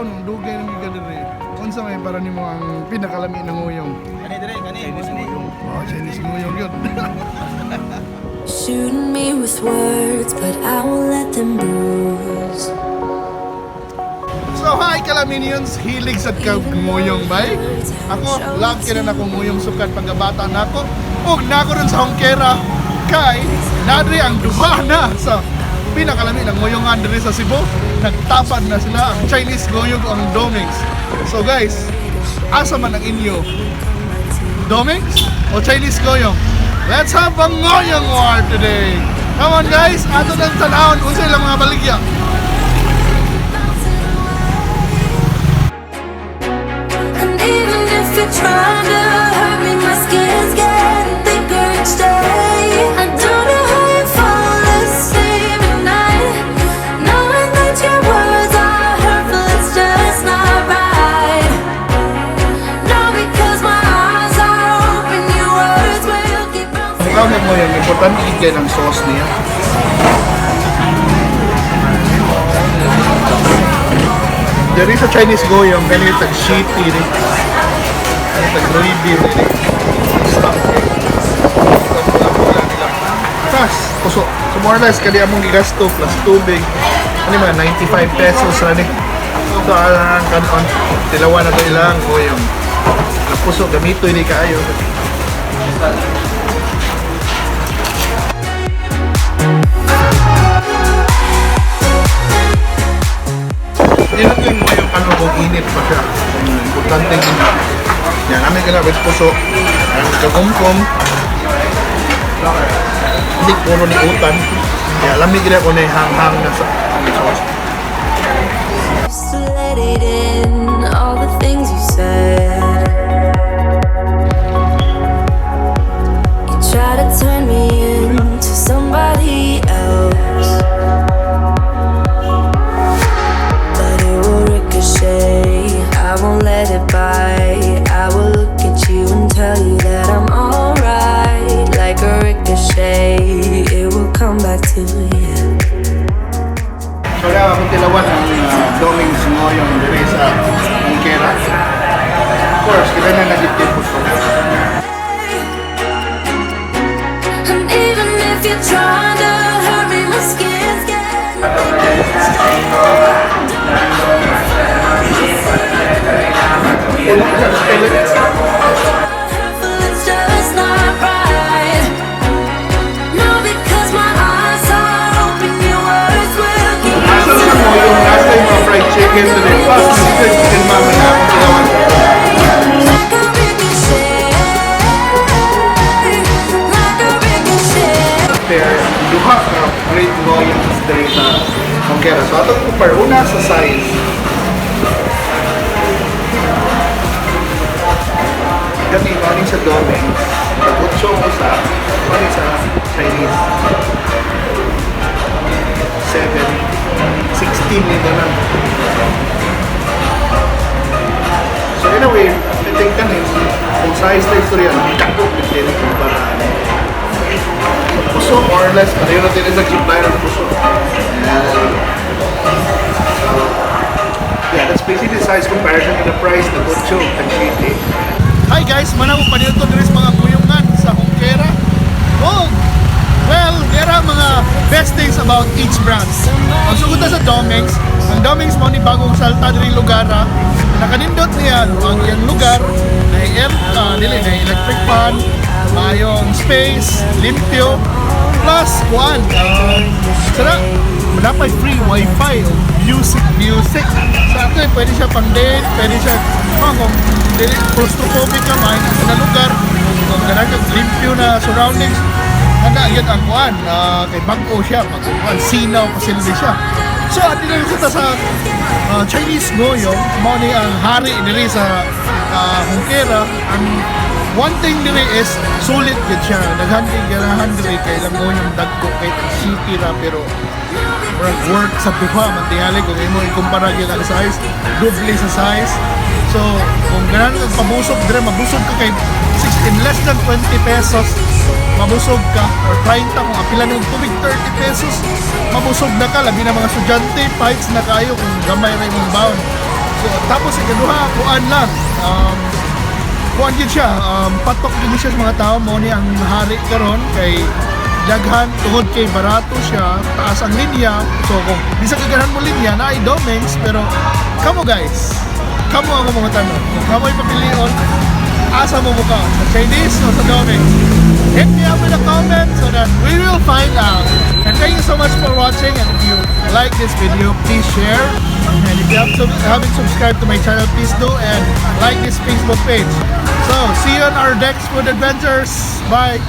Nung dugay ng gadiri. Unsa may para nimo ang pinakalami ng nguyong? Chinese Ngohiong. Oh, Chinese Ngohiong yun. Shooting me with words, but I won't let them bruise. So hi Kalaminians, hilig sa nguyong bay. Ako, love kina na ko nguyong sukat pagkabata na ako. Ug na ako rin sa Junquera kay nadri ang duha na sa pinakalami ng nguyongan diri sa Cebu. Nagtapad na sila ang Chinese Ngohiong ang Domings. So guys, asa man ang inyo? Domings o Chinese Ngohiong? Let's have a Ngohiong war today! Come on guys, ato ng tanawon kung sila mga baligya. And even if you're trying to hurt me, my skin's getting thicker each day. I don't know how you fall asleep at night, knowing that your words are hurtful, it's just not right. No, because my eyes are open, your words will keep bouncing. Ikaw na mo yung importante igay ng sauce niya. Dari sa Chinese Ngohiong, ganito tag-shitty rin. Tag-gravy rin. Stop. Tas, puso. So more or less, kadi among gigasto plus tubig. Ano ba, 95 pesos rin. So, ang kanon, tilawan na ito ilang Ngohiong. Ang puso, gamito hindi kaayo. Hindi na yung Ngohiong ano kung init pa siya. Importante yun. Yan, namin ginawit puso. Ang kagumkom. Hindi puro ni utan. Kaya alam niyo ko na hang-hang na sa sauce. Just to let it in, all the things you said. You try to turn me into somebody else, but it will ricochet. I won't let it bite. I will look at you and tell you that I'm alright. Like a ricochet, it will come back to you. So na akong tilawan ang Domings Ngohiong diri sa Junquera. Of course, kailan na nagitip po ito. And even if you're trying to hurt me, my skin's getting hurtful, it's just not right. No, because my eyes are open, your words will keep Asa sa Ngohiong, nasa yung mga fried chicken to the fast food and mama na akong tilawan. like a ricochet, like a ricochet. There, duha ka great Ngohiong diri sa Junquera. So atong kupar, una sa size. Kami maling sa Domings, nag-utso ko sa maling sa Chinese. 7, 16 nito na. So in a way, I think kanin, kung size na istorya, kakot din kung paraan. Puso, more or less, pareho natin sa supplier ng puso. Yeah, that's basically the size comparison to the price na kutso and shitty. Hi guys, manang pa dito diri sa mga nguyongan sa Junquera. Oh, well, there are mga best things about each brand. Ang suguta sa Domings, ang Domings mo ni bagong salta diri lugar. Nakanindot niya ang iyang lugar, na na electric fan, mayong space, limpyo, plus one. Sarap, dapat free wifi o music. Sa akin, pwede siya pang date, pwede siya, kung claustrophobic ka man, sa lugar, kung ganang limpyo na surroundings, handa yan ang kuhan, kay bago siya, pag-kuhan, sinaw, pasilbi siya. So, atin na kita sa Chinese Ngohiong, mo ni ang hari diri sa Junquera. Ang one thing diri is, sulit yun siya. Naghandling ganahan diri kay lang Ngohiong dagko kay city ra, pero work sa duha, mantingali, kung mo ikumpara yun ang size, doble sa size. So, kung ganahan kang pabusog dire, mabusog ka kay in less than 20 pesos, mabusog ka, or 30 kung apila ng tubig, 30 pesos, mabusog na ka, labi na mga estudyante, fights na kayo kung gamay na yung bound. Tapos ikaduha, kuan lang. Kuan yun siya, patok din siya sa mga tao mo ni ang hari karon kay daghan tungod kay barato siya, taas ang linya. So kung di sa kaganahan mo linya na ay domings, pero kamo guys, kamo ang mga tanong. Kung kamo ay papilion, asa mo mukha? Sa Chinese o sa domings? Hit me up in the comments so that we will find out. And thank you so much for watching. And if you like this video, please share. And if you haven't subscribed to my channel, please do. And like this Facebook page. So, see you on our next food adventures. Bye!